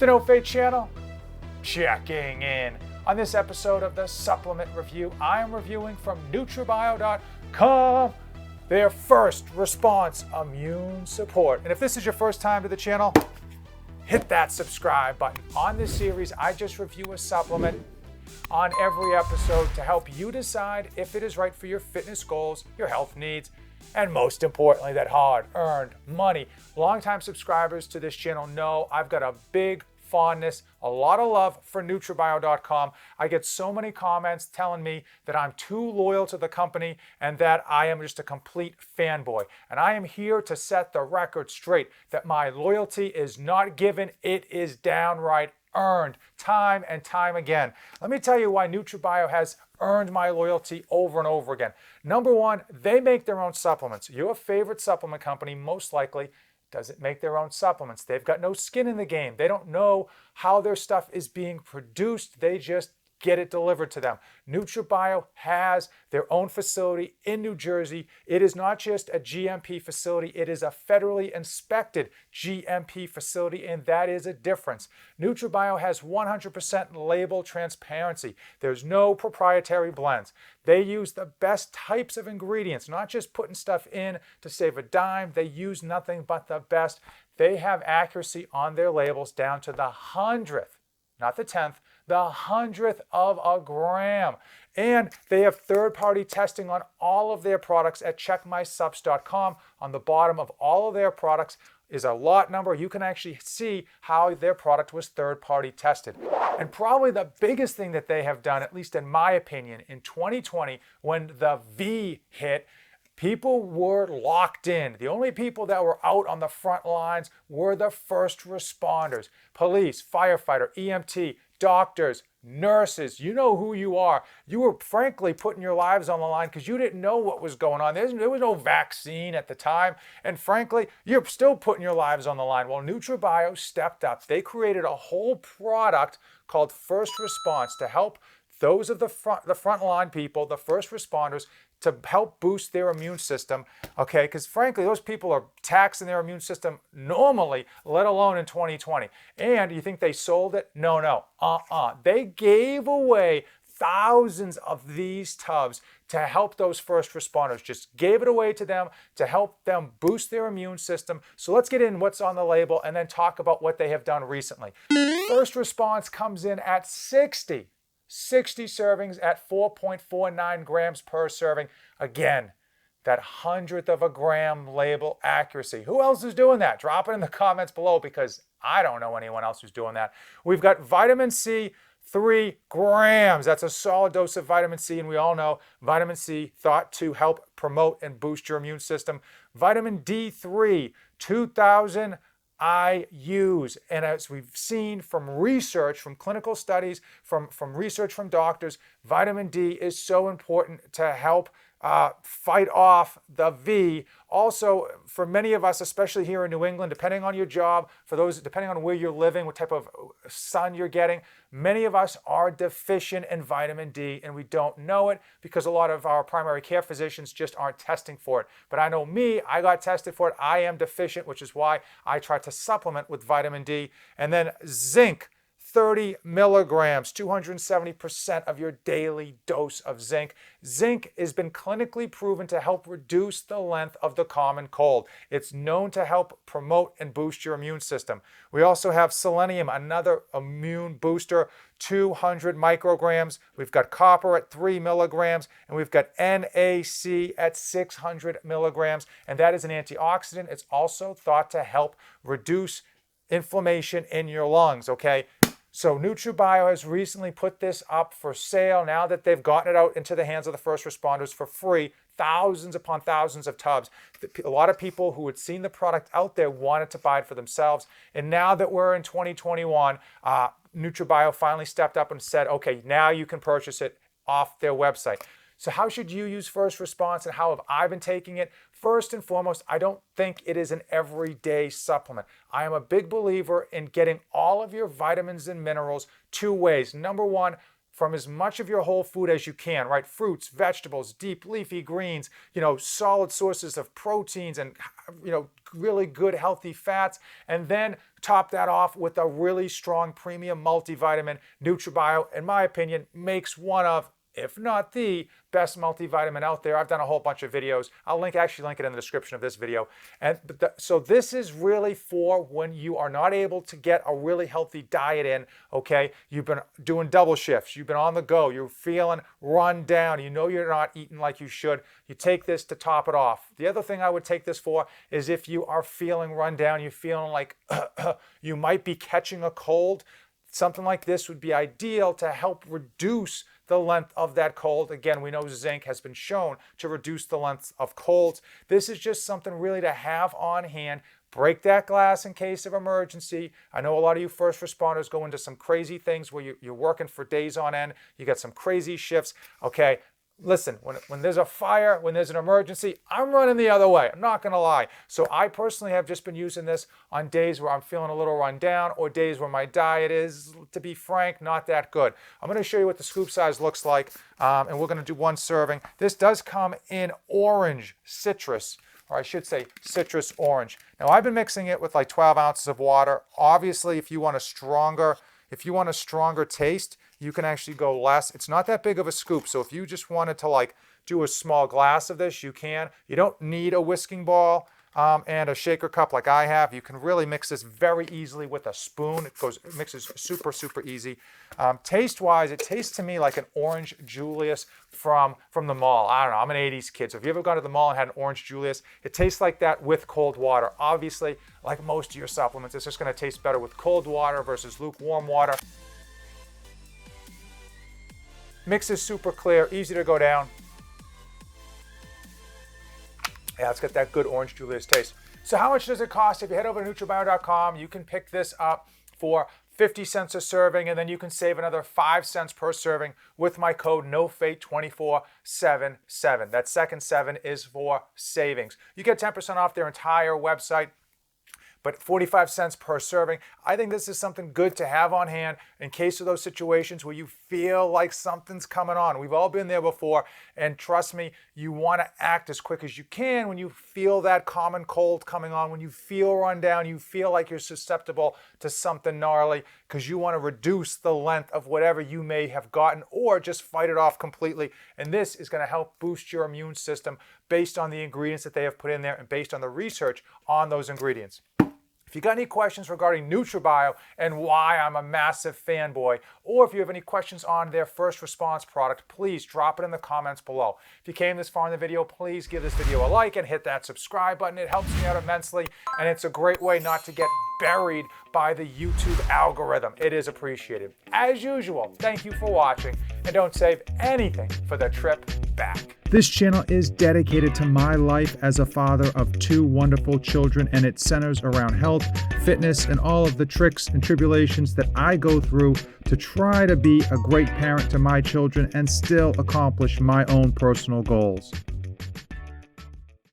The No Fate channel, checking in. On this episode of the Supplement Review, I am reviewing from NutraBio.com their first response immune support. And if this is your first time to the channel, hit that subscribe button. On this series, I just review a supplement on every episode to help you decide if it is right for your fitness goals, your health needs, and most importantly, that hard-earned money. Longtime subscribers to this channel know I've got a big fondness, a lot of love for NutraBio.com. I get so many comments telling me that I'm too loyal to the company and that I am just a complete fanboy. And I am here to set the record straight that my loyalty is not given, it is downright earned time and time again. Let me tell you why NutraBio has earned my loyalty over and over again. Number one, they make their own supplements. Your favorite supplement company most likely doesn't make their own supplements. They've got no skin in the game. They don't know how their stuff is being produced. They just get it delivered to them. NutraBio has their own facility in New Jersey. It is not just a GMP facility, it is a federally inspected GMP facility, and that is a difference. NutraBio has 100% label transparency. There's no proprietary blends. They use the best types of ingredients, not just putting stuff in to save a dime. They use nothing but the best. They have accuracy on their labels down to the 100th, not the 10th, the 100th of a gram. And they have third-party testing on all of their products at checkmysubs.com. On the bottom of all of their products is a lot number. You can actually see how their product was third-party tested. And probably the biggest thing that they have done, at least in my opinion, in 2020, when the V hit, people were locked in. The only people that were out on the front lines were the first responders. Police, firefighter, EMT, doctors, nurses. You know who you are. You were frankly putting your lives on the line because you didn't know what was going on. There was no vaccine at the time. And frankly, you're still putting your lives on the line. Well, NutraBio stepped up. They created a whole product called First Response to help those of the frontline people, the first responders, to help boost their immune system, okay? Because frankly, those people are taxing their immune system normally, let alone in 2020. And you think they sold it? No. They gave away thousands of these tubs to help those first responders. Just gave it away to them to help them boost their immune system. So let's get in what's on the label and then talk about what they have done recently. First Response comes in at 60 servings at 4.49 grams per serving. Again, that 100th of a gram label accuracy. Who else is doing that? Drop it in the comments below because I don't know anyone else who's doing that. We've got vitamin C, 3 grams. That's a solid dose of vitamin C, and we all know vitamin C thought to help promote and boost your immune system. Vitamin D3, 2,000 IUs. And as we've seen from research, from clinical studies, from research from doctors, vitamin D is so important to help fight off the V. Also, for many of us, especially here in New England, depending on your job, for those, depending on where you're living, what type of sun you're getting, many of us are deficient in vitamin D and we don't know it because a lot of our primary care physicians just aren't testing for it. But I know me, I got tested for it. I am deficient, which is why I try to supplement with vitamin D. And then zinc, 30 milligrams, 270% of your daily dose of zinc. Zinc has been clinically proven to help reduce the length of the common cold. It's known to help promote and boost your immune system. We also have selenium, another immune booster, 200 micrograms. We've got copper at 3 milligrams, and we've got NAC at 600 milligrams, and that is an antioxidant. It's also thought to help reduce inflammation in your lungs, okay? So NutraBio has recently put this up for sale now that they've gotten it out into the hands of the first responders for free, thousands upon thousands of tubs. A lot of people who had seen the product out there wanted to buy it for themselves. And now that we're in 2021, NutraBio finally stepped up and said, okay, now you can purchase it off their website. So how should you use First Response and how have I been taking it? First and foremost, I don't think it is an everyday supplement. I am a big believer in getting all of your vitamins and minerals two ways. Number one, from as much of your whole food as you can, right? Fruits, vegetables, deep leafy greens, solid sources of proteins and, really good healthy fats. And then top that off with a really strong premium multivitamin. NutraBio, in my opinion, makes one of, if not the best multivitamin out there. I've done a whole bunch of videos. I'll actually link it in the description of this video. So this is really for when you are not able to get a really healthy diet in, okay? You've been doing double shifts. You've been on the go. You're feeling run down. You know you're not eating like you should. You take this to top it off. The other thing I would take this for is if you are feeling run down, you're feeling like you might be catching a cold, something like this would be ideal to help reduce the length of that cold. Again, we know zinc has been shown to reduce the length of colds. This is just something really to have on hand. Break that glass in case of emergency. I know a lot of you first responders go into some crazy things where you're working for days on end. You got some crazy shifts. Okay, listen, when there's a fire, when there's an emergency, I'm running the other way. I'm not going to lie. So I personally have just been using this on days where I'm feeling a little run down or days where my diet is, to be frank, not that good. I'm going to show you what the scoop size looks like, and we're going to do one serving. This does come in orange citrus, or I should say citrus orange. Now I've been mixing it with like 12 ounces of water. Obviously, if you want a stronger taste, you can actually go less. It's not that big of a scoop, so if you just wanted to do a small glass of this, you can. You don't need a whisking ball and a shaker cup like I have. You can really mix this very easily with a spoon. It mixes super, super easy. Taste-wise, it tastes to me like an orange Julius from the mall. I don't know, I'm an 80s kid, so if you ever gone to the mall and had an orange Julius, it tastes like that with cold water. Obviously, like most of your supplements, it's just going to taste better with cold water versus lukewarm water. Mix is super clear, easy to go down. Yeah, it's got that good orange Julius taste. So how much does it cost? If you head over to NutraBio.com, you can pick this up for 50 cents a serving, and then you can save another 5 cents per serving with my code NOFATE2477. That second 7 is for savings. You get 10% off their entire website, but 45 cents per serving. I think this is something good to have on hand in case of those situations where you feel like something's coming on. We've all been there before, and trust me, you want to act as quick as you can when you feel that common cold coming on, when you feel run down, you feel like you're susceptible to something gnarly, because you want to reduce the length of whatever you may have gotten or just fight it off completely. And this is going to help boost your immune system based on the ingredients that they have put in there and based on the research on those ingredients. If you got any questions regarding NutraBio and why I'm a massive fanboy, or if you have any questions on their first response product, please drop it in the comments below. If you came this far in the video, please give this video a like and hit that subscribe button. It helps me out immensely, and it's a great way not to get buried by the YouTube algorithm. It is appreciated. As usual, thank you for watching, and don't save anything for the trip back. This channel is dedicated to my life as a father of 2 wonderful children, and it centers around health, fitness, and all of the tricks and tribulations that I go through to try to be a great parent to my children and still accomplish my own personal goals.